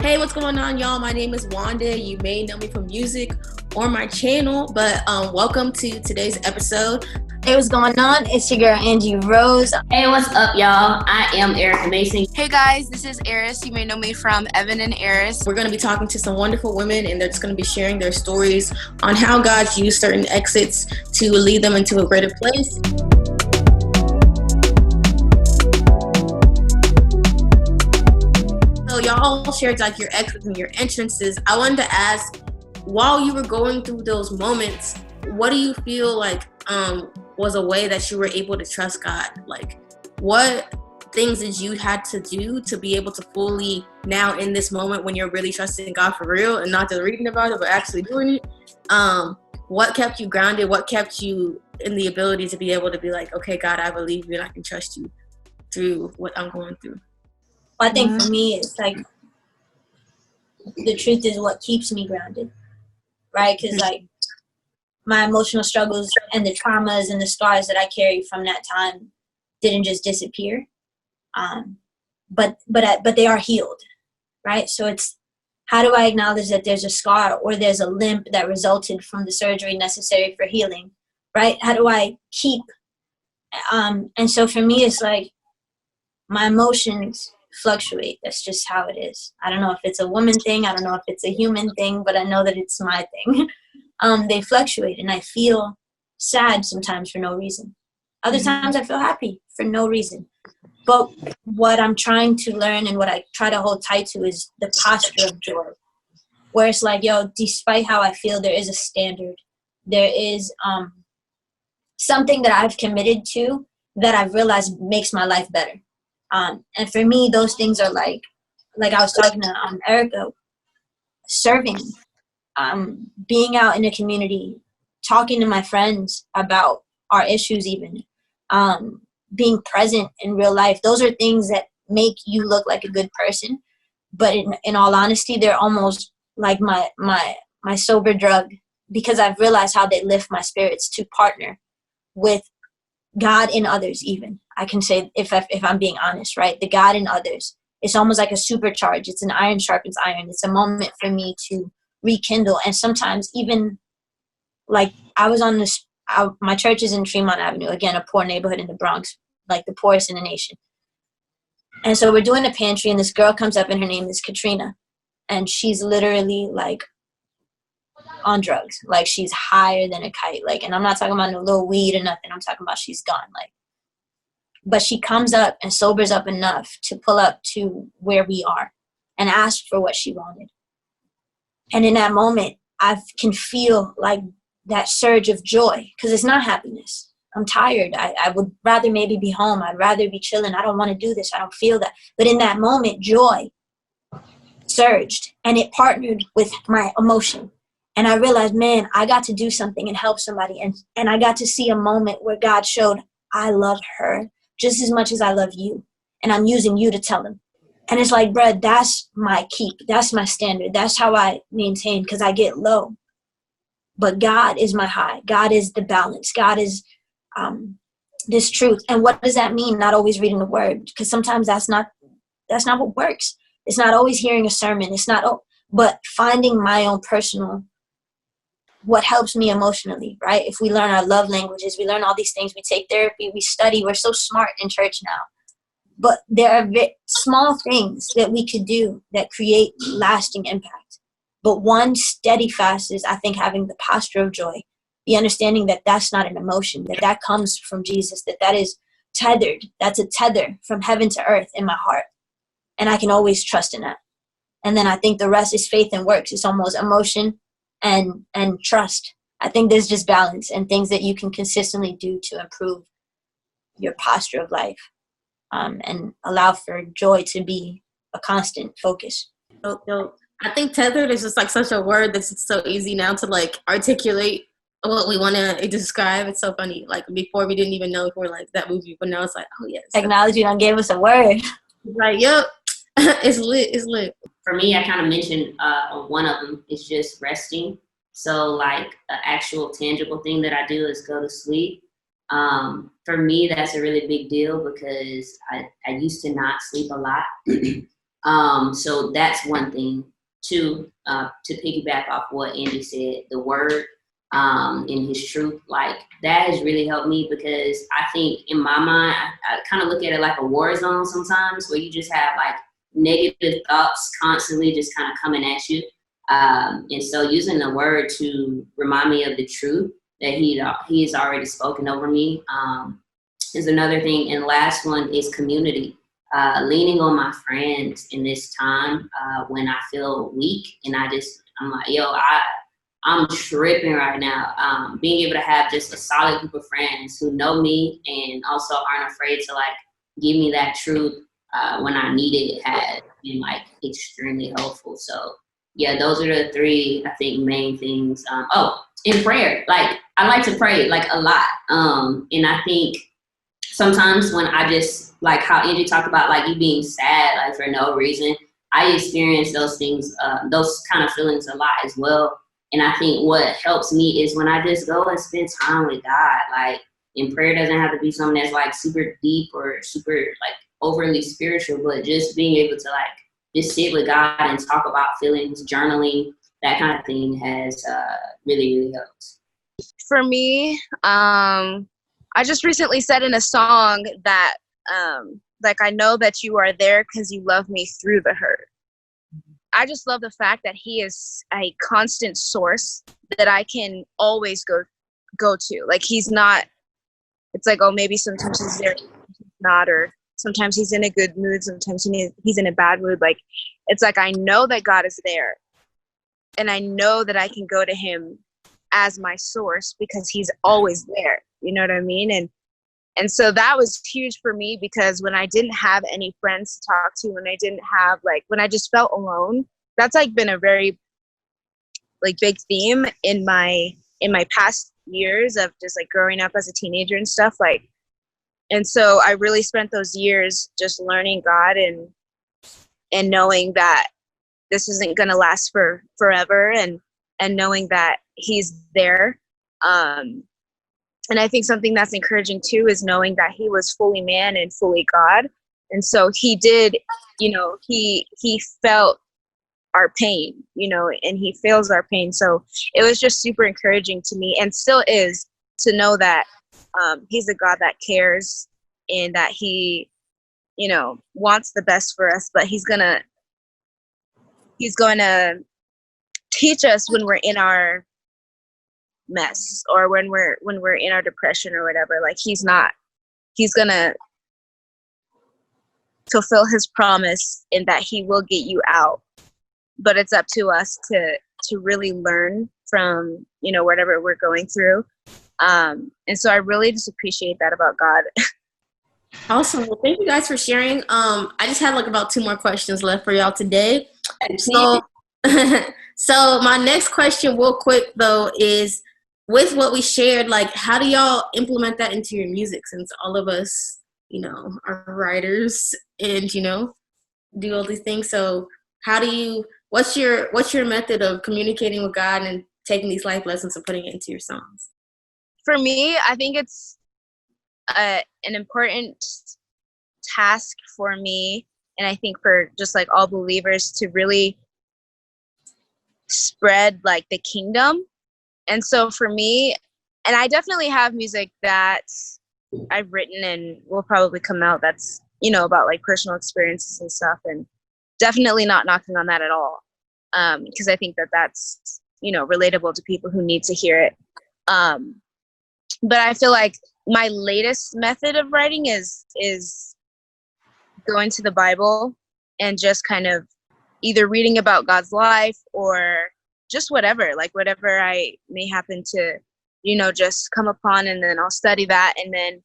Hey, what's going on, y'all? My name is Wande. You may know me from music or my channel, but welcome to today's episode. Hey, what's going on? It's your girl, Angie Rose. Hey, what's up, y'all? I am Erica Mason. Hey guys, this is Eris. You may know me from Evan and Eris. We're going to be talking to some wonderful women, and they're just going to be sharing their stories on how God's used certain exits to lead them into a greater place. So y'all shared like your exits and your entrances. I wanted to ask, while you were going through those moments, what do you feel like was a way that you were able to trust God? Like, what things did you had to do to be able to fully, now in this moment when you're really trusting God for real and not just reading about it but actually doing it, what kept you grounded? What kept you in the ability to be able to be like, okay, God, I believe you and I can trust you through what I'm going through? Well, I think for me, it's like the truth is what keeps me grounded, right? Because like my emotional struggles and the traumas and the scars that I carry from that time didn't just disappear, but they are healed, right? So it's, how do I acknowledge that there's a scar or there's a limp that resulted from the surgery necessary for healing, right? How do I keep, and so for me, it's like my emotions fluctuate. That's just how it is. I don't know if it's a woman thing. I don't know if it's a human thing, but I know that it's my thing. They fluctuate, and I feel sad sometimes for no reason. Other times I feel happy for no reason. But what I'm trying to learn and what I try to hold tight to is the posture of joy, where it's like, yo, despite how I feel, there is a standard. There is something that I've committed to that I've realized makes my life better. And for me, those things are like I was talking to Erica, serving, being out in the community, talking to my friends about our issues even, being present in real life. Those are things that make you look like a good person. But in all honesty, they're almost like my sober drug, because I've realized how they lift my spirits to partner with God in others. Even I can say, if I'm being honest, right, the God in others, it's almost like a supercharge. It's an iron sharpens iron. It's a moment for me to rekindle. And sometimes even like I was on this, my church is in Tremont Avenue, again, a poor neighborhood in the Bronx, like the poorest in the nation. And so we're doing a pantry, and this girl comes up, and her name is Katrina, and she's literally like on drugs. Like, she's higher than a kite. Like, and I'm not talking about no little weed or nothing. I'm talking about she's gone. Like, but she comes up and sobers up enough to pull up to where we are and ask for what she wanted. And in that moment, I can feel like that surge of joy, because it's not happiness. I'm tired. I would rather maybe be home. I'd rather be chilling. I don't want to do this. I don't feel that. But in that moment, joy surged, and it partnered with my emotion. And I realized, man, I got to do something and help somebody. And I got to see a moment where God showed, I love her just as much as I love you. And I'm using you to tell him. And it's like, bruh, that's my keep. That's my standard. That's how I maintain, because I get low. But God is my high. God is the balance. God is this truth. And what does that mean? Not always reading the word, because sometimes that's not what works. It's not always hearing a sermon. It's not, but finding my own personal, what helps me emotionally, right? If we learn our love languages, we learn all these things, we take therapy, we study, we're so smart in church now. But there are small things that we could do that create lasting impact. But one steady fast is, I think, having the posture of joy, the understanding that that's not an emotion, that comes from Jesus, that is tethered. That's a tether from heaven to earth in my heart. And I can always trust in that. And then I think the rest is faith and works. It's almost emotion and trust. I think there's just balance and things that you can consistently do to improve your posture of life, and allow for joy to be a constant focus. I think tethered is just like such a word that's so easy now to like articulate what we want to describe. It's so funny. Like, before we didn't even know if we're like that movie, but now it's like, oh yes, technology done gave us a word. Like, yep. It's lit. For me, I kind of mentioned one of them is just resting. So like an actual tangible thing that I do is go to sleep. For me, that's a really big deal, because I used to not sleep a lot. So that's one thing. Two, to piggyback off what Angie said, the word and his truth, like that has really helped me, because I think in my mind, I kind of look at it like a war zone sometimes, where you just have like negative thoughts constantly just kind of coming at you. And so using the word to remind me of the truth that he has already spoken over me is another thing. And last one is community. Leaning on my friends in this time when I feel weak and I'm like, yo, I'm tripping right now. Being able to have just a solid group of friends who know me and also aren't afraid to like give me that truth when I need it has been like extremely helpful. So yeah, those are the three, I think, main things. In prayer, like I like to pray like a lot. And I think sometimes when I just, like how Angie talked about like you being sad like for no reason, I experience those things, those kind of feelings a lot as well. And I think what helps me is when I just go and spend time with God. Like, and prayer doesn't have to be something that's like super deep or super like overly spiritual, but just being able to like just sit with God and talk about feelings, journaling, that kind of thing has really, really helped. For me, I just recently said in a song that like, I know that you are there because you love me through the hurt. I just love the fact that he is a constant source that I can always go to. Like, he's not, it's like, oh, maybe sometimes he's there, not, or sometimes he's in a good mood, sometimes he's in a bad mood. Like, it's like, I know that God is there, and I know that I can go to him as my source because he's always there. You know what I mean? And so that was huge for me, because when I didn't have any friends to talk to, when I didn't have, like, when I just felt alone, that's like been a very like big theme in my past years of just like growing up as a teenager and stuff, like. And so I really spent those years just learning God and knowing that this isn't going to last forever, and knowing that he's there. And I think something that's encouraging too is knowing that he was fully man and fully God. And so he did, you know, he felt our pain, you know, and he feels our pain. So it was just super encouraging to me, and still is, to know that he's a God that cares, and that he, you know, wants the best for us, but he's going to teach us when we're in our mess, or when we're in our depression or whatever. Like, he's gonna fulfill his promise in that he will get you out, but it's up to us to really learn from, you know, whatever we're going through. And so I really just appreciate that about God. Awesome. Well, thank you guys for sharing. I just had like about 2 more questions left for y'all today. So so my next question real quick though is, with what we shared, like, how do y'all implement that into your music, since all of us, you know, are writers and, you know, do all these things? So what's your method of communicating with God and taking these life lessons and putting it into your songs? For me, I think it's an important task for me, and I think for just like all believers, to really spread like the kingdom. And so for me, and I definitely have music that I've written and will probably come out that's, you know, about like personal experiences and stuff, and definitely not knocking on that at all, because I think that that's, you know, relatable to people who need to hear it. But I feel like my latest method of writing is going to the Bible and just kind of either reading about God's life or just whatever I may happen to, you know, just come upon, and then I'll study that, and then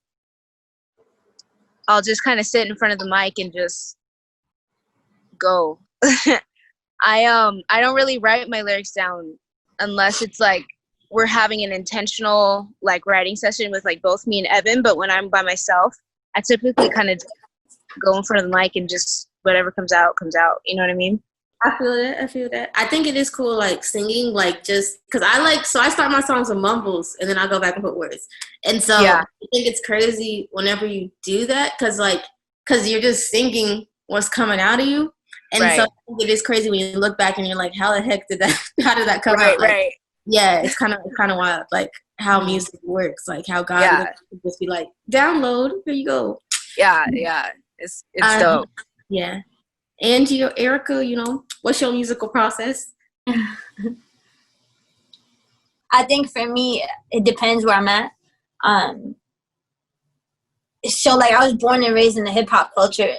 I'll just kind of sit in front of the mic and just go. I don't really write my lyrics down unless it's like we're having an intentional like writing session with like both me and Evan. But when I'm by myself, I typically kind of go in front of the mic and just whatever comes out. You know what I mean? I feel that. I think it is cool, like, singing, like, just because I start my songs with mumbles, and then I go back and put words. And so Yeah. I think it's crazy whenever you do that, because you're just singing what's coming out of you. And so I think it is crazy when you look back and you're like, how the heck did that, how did that come out? Like, yeah, it's kind of wild, like how music works, like how God would just be like, download, here you go. Yeah, it's dope. Yeah. Angie or Erica, you know, what's your musical process? I think for me, it depends where I'm at. So like I was born and raised in the hip hop culture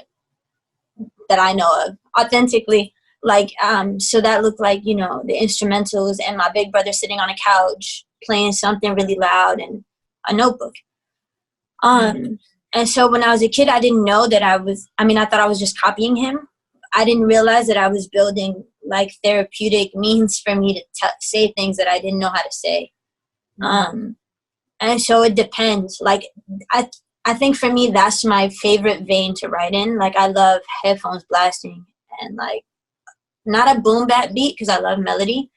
that I know of, authentically. Like, so that looked like, you know, the instrumentals and my big brother sitting on a couch playing something really loud and a notebook. And so when I was a kid, I didn't know that I thought I was just copying him. I didn't realize that I was building like therapeutic means for me to say things that I didn't know how to say. And so it depends. Like, I think for me, that's my favorite vein to write in. Like, I love headphones blasting and like, not a boom bap beat because I love melody,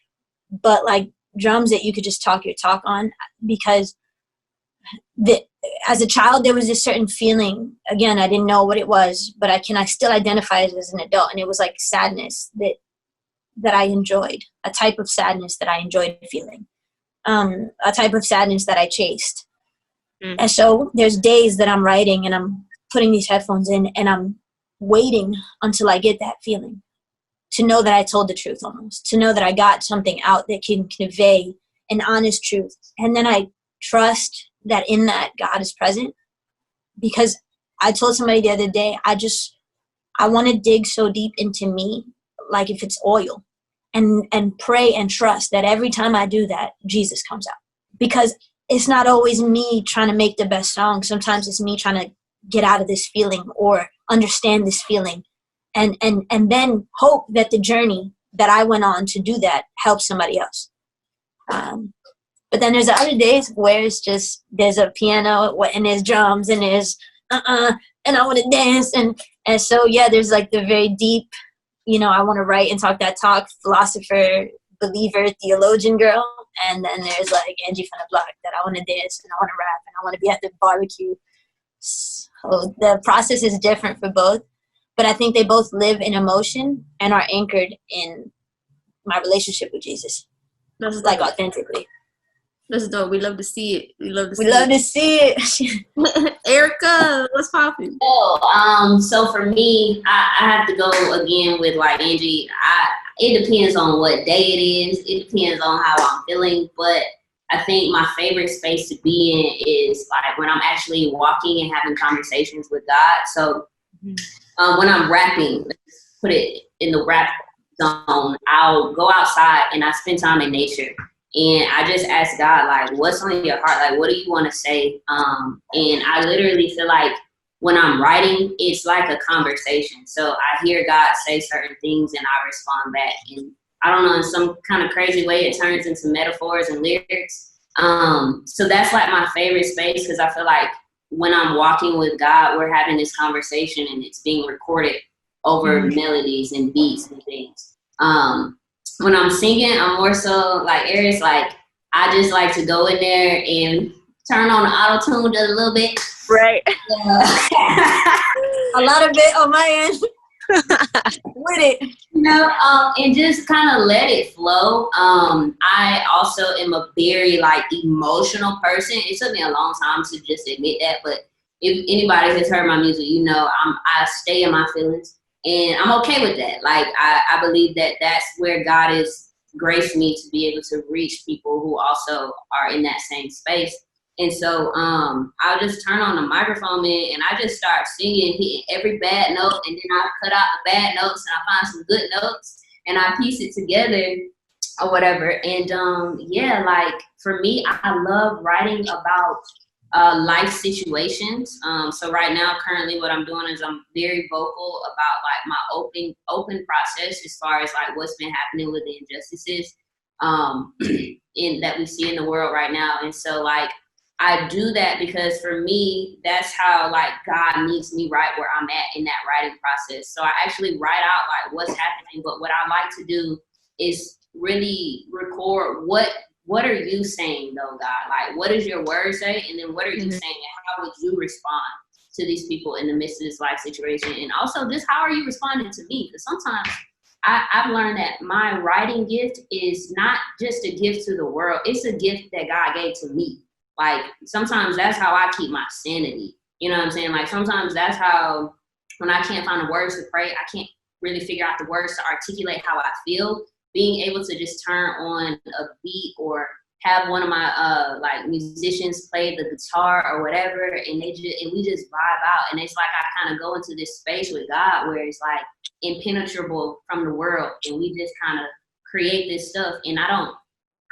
but like drums that you could just talk your talk on, because as a child, there was this certain feeling. Again, I didn't know what it was, but I still identify it as an adult. And it was like sadness that I enjoyed, a type of sadness that I enjoyed feeling, a type of sadness that I chased. And so there's days that I'm writing and I'm putting these headphones in and I'm waiting until I get that feeling, to know that I told the truth, almost, to know that I got something out that can convey an honest truth. And then I trust that in that God is present, because I told somebody the other day, I want to dig so deep into me, like if it's oil, and pray and trust that every time I do that, Jesus comes out. Because it's not always me trying to make the best song. Sometimes it's me trying to get out of this feeling or understand this feeling. And then hope that the journey that I went on to do that helps somebody else. But then there's other days where it's just, there's a piano and there's drums and there's and I want to dance. And so, yeah, there's like the very deep, you know, I want to write and talk that talk, philosopher, believer, theologian girl. And then there's like Angie from the block that I want to dance and I want to rap and I want to be at the barbecue. So the process is different for both. But I think they both live in emotion and are anchored in my relationship with Jesus. That's like dope. Authentically. That's dope. We love to see it. We love to see it. Erica, what's popping? So for me, I have to go again with like Angie. It depends on what day it is. It depends on how I'm feeling. But I think my favorite space to be in is like when I'm actually walking and having conversations with God. So when I'm rapping, let's put it in the rap zone, I'll go outside and I spend time in nature. And I just ask God, like, what's on your heart? Like, what do you want to say? And I literally feel like when I'm writing, it's like a conversation. So I hear God say certain things and I respond back. And I don't know, in some kind of crazy way, it turns into metaphors and lyrics. So that's like my favorite space, because I feel like when I'm walking with God, we're having this conversation and it's being recorded over melodies and beats and things. When I'm singing, I'm more so like Eris, like I just like to go in there and turn on the auto-tune just a little bit. Right. A lot of it on my end. With it. You know, and just kind of let it flow. I also am a very like emotional person. It took me a long time to just admit that, but if anybody has heard my music, you know I stay in my feelings, and I'm okay with that. Like I believe that that's where God has graced me to be able to reach people who also are in that same space. And so I'll just turn on the microphone and I just start singing, hitting every bad note, and then I cut out the bad notes and I find some good notes and I piece it together or whatever. And yeah, like for me, I love writing about life situations. So right now, currently what I'm doing is I'm very vocal about like my open process as far as like what's been happening with the injustices in that we see in the world right now. And so like, I do that because for me, that's how like God meets me right where I'm at in that writing process. So I actually write out like what's happening, but what I like to do is really record what are you saying though, God? Like what does your word say? And then what are you saying and how would you respond? to these people in the midst of this life situation? And also just how are you responding to me? Because sometimes I've learned that my writing gift is not just a gift to the world. It's a gift that God gave to me. Like, sometimes that's how I keep my sanity. You know what I'm saying? Like, sometimes that's how, when I can't find the words to pray, I can't really figure out the words to articulate how I feel. Being able to just turn on a beat or have one of my like musicians play the guitar or whatever, and we just vibe out. And it's like I kind of go into this space with God where it's like impenetrable from the world, and we just kind of create this stuff. And I don't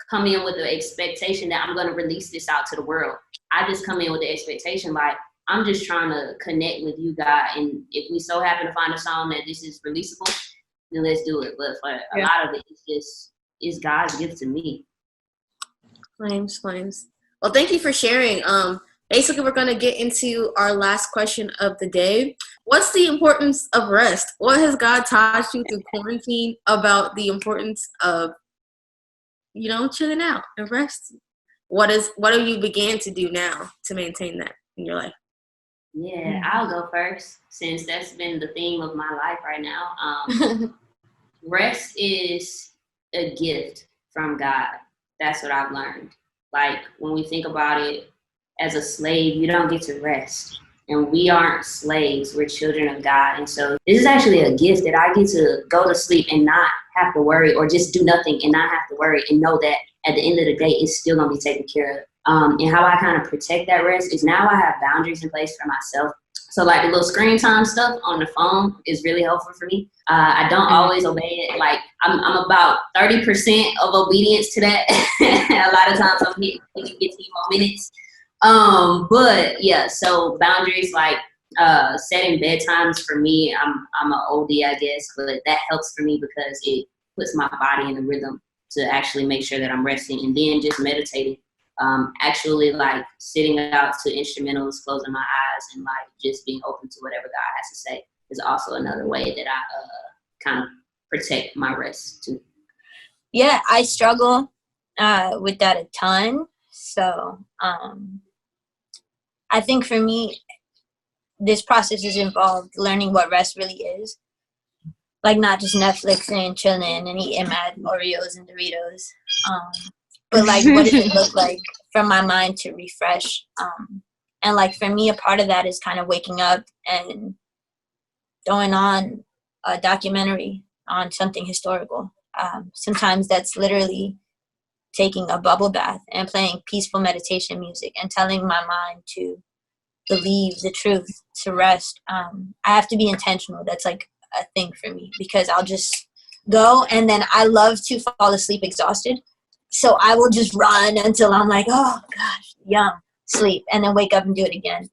come in with the expectation that I'm going to release this out to the world. I just come in with the expectation like, I'm just trying to connect with you, God, and if we so happen to find a song that this is releasable, then let's do it. But for a lot of it, it's God's gift to me. Flames. Well, thank you for sharing. Basically, we're going to get into our last question of the day. What's the importance of rest? What has God taught you through quarantine about the importance of, chilling out and resting? What do you begin to do now to maintain that in your life? Yeah, I'll go first since that's been the theme of my life right now. Rest is a gift from God. That's what I've learned. Like, when we think about it, as a slave, you don't get to rest. And we aren't slaves, we're children of God. And so this is actually a gift that I get to go to sleep and not have to worry, or just do nothing and not have to worry, and know that at the end of the day, it's still gonna be taken care of. And how I kind of protect that rest is now I have boundaries in place for myself. So like the little screen time stuff on the phone is really helpful for me. I don't always obey it. Like I'm about 30% of obedience to that. A lot of times I'm hitting 15 more minutes. But yeah, so boundaries, like setting bedtimes for me, I'm an oldie, I guess, but that helps for me because it puts my body in a rhythm to actually make sure that I'm resting. And then just meditating. Actually like sitting out to instrumentals, closing my eyes, and like just being open to whatever God has to say is also another way that I kind of protect my rest too. Yeah, I struggle with that a ton. So I think for me, this process has involved learning what rest really is. Like, not just Netflix and chilling and eating mad Oreos and Doritos. But like, what does it look like for my mind to refresh? And like, for me, a part of that is kind of waking up and throwing on a documentary on something historical. Sometimes that's literally taking a bubble bath and playing peaceful meditation music and telling my mind to believe the truth, to rest. I have to be intentional. That's like a thing for me, because I'll just go, and then I love to fall asleep exhausted. So I will just run until I'm like, oh gosh, yum, sleep, and then wake up and do it again.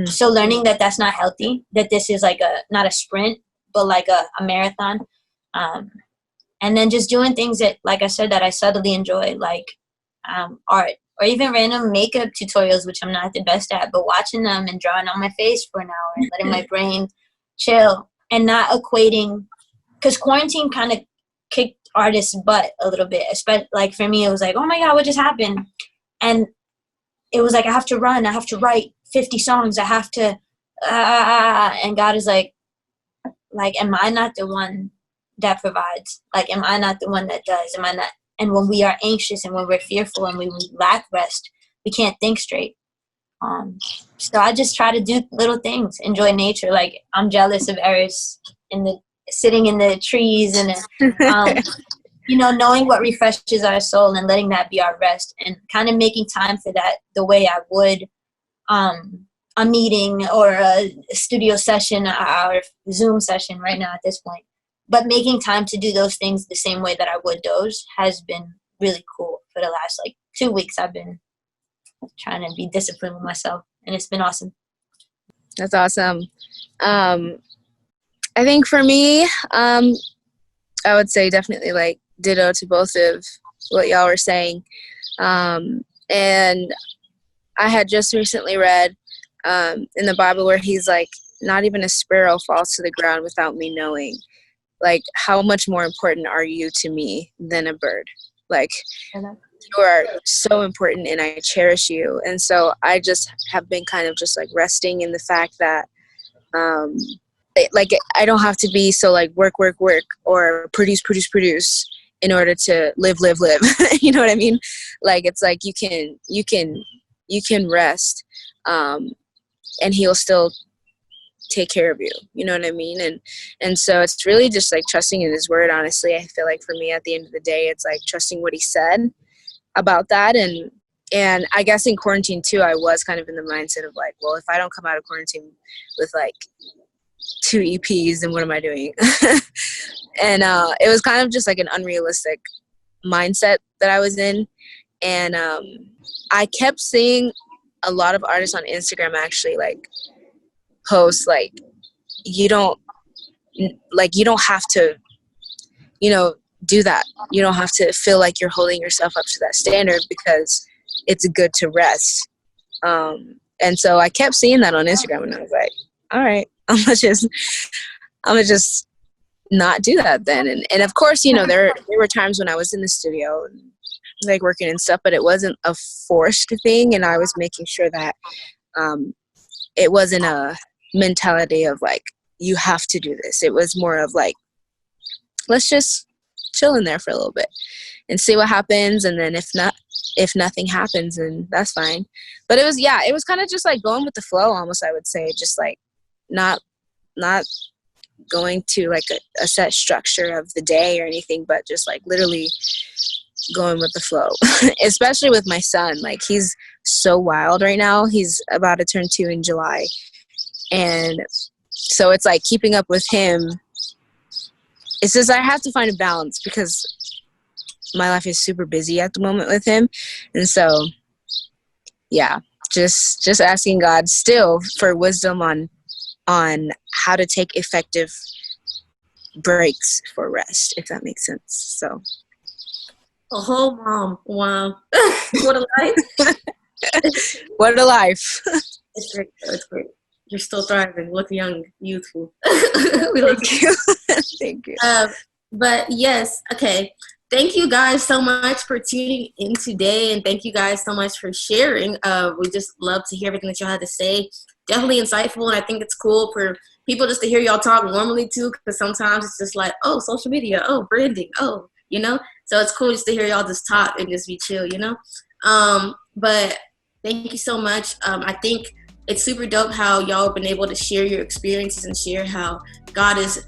So learning that that's not healthy, that this is like not a sprint, but like a marathon. And then just doing things that, like I said, that I subtly enjoy, like art, or even random makeup tutorials, which I'm not the best at, but watching them and drawing on my face for an hour and letting my brain chill, and not equating, because quarantine kind of kicked artists' butt a little bit. Especially, like, for me, it was like, oh my God, what just happened? And it was like, I have to run, I have to write 50 songs, I have to, and God is like, am I not the one that provides? Like, am I not the one that does? Am I not? And when we are anxious and when we're fearful and when we lack rest, we can't think straight. So I just try to do little things, enjoy nature. Like, I'm jealous of Eris sitting in the trees and, knowing what refreshes our soul and letting that be our rest, and kind of making time for that the way I would a meeting or a studio session or Zoom session right now at this point. But making time to do those things the same way that I would those has been really cool. For the last 2 weeks, I've been trying to be disciplined with myself, and it's been awesome. That's awesome. I think for me, I would say definitely ditto to both of what y'all were saying. And I had just recently read in the Bible where he's like, not even a sparrow falls to the ground without me knowing. Like, how much more important are you to me than a bird? Like, you are so important and I cherish you. And so I just have been kind of just like resting in the fact that I don't have to be so like work or produce in order to live. You know what I mean? Like, it's like you can rest, and he'll still take care of you. You know what I mean? And so it's really just like trusting in his word. Honestly, I feel like for me at the end of the day, it's like trusting what he said about that. And I guess in quarantine too, I was kind of in the mindset of like, well, if I don't come out of quarantine with like 2 EPs, then what am I doing? And it was kind of just like an unrealistic mindset that I was in. And I kept seeing a lot of artists on Instagram actually like post like, you don't have to, do that. You don't have to feel like you're holding yourself up to that standard because it's good to rest. And so I kept seeing that on Instagram, and I was like, all right, I'm gonna just not do that then. And of course, there were times when I was in the studio and like working and stuff, but it wasn't a forced thing, and I was making sure that it wasn't a mentality of like, you have to do this. It was more of like, let's just chill in there for a little bit and see what happens, and then if nothing happens, then that's fine. But it was kind of just like going with the flow almost, I would say, just like not going to like a set structure of the day or anything, but just like literally going with the flow. Especially with my son, like he's so wild right now. He's about to turn 2 in July, and so it's like keeping up with him. It's just I have to find a balance because my life is super busy at the moment with him. And so, yeah, just asking God still for wisdom on how to take effective breaks for rest, if that makes sense. So. A whole mom. Wow. What a life. What a life. It's great. It's great. You're still thriving. Look young, youthful. Thank you. Thank you. But yes, okay. Thank you guys so much for tuning in today, and thank you guys so much for sharing. We just love to hear everything that y'all had to say. Definitely insightful, and I think it's cool for people just to hear y'all talk normally too, because sometimes it's just like, oh, social media, oh, branding, oh, So it's cool just to hear y'all just talk and just be chill, But thank you so much. I think it's super dope how y'all have been able to share your experiences and share how God is,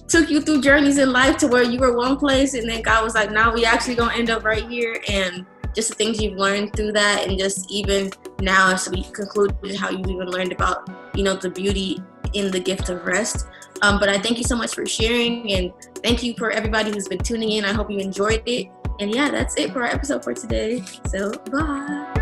took you through journeys in life to where you were one place, and then God was like, now we actually gonna end up right here, and just the things you've learned through that, and just even now as we concluded how you even learned about, the beauty in the gift of rest. But I thank you so much for sharing, and thank you for everybody who's been tuning in. I hope you enjoyed it. And yeah, that's it for our episode for today. So bye.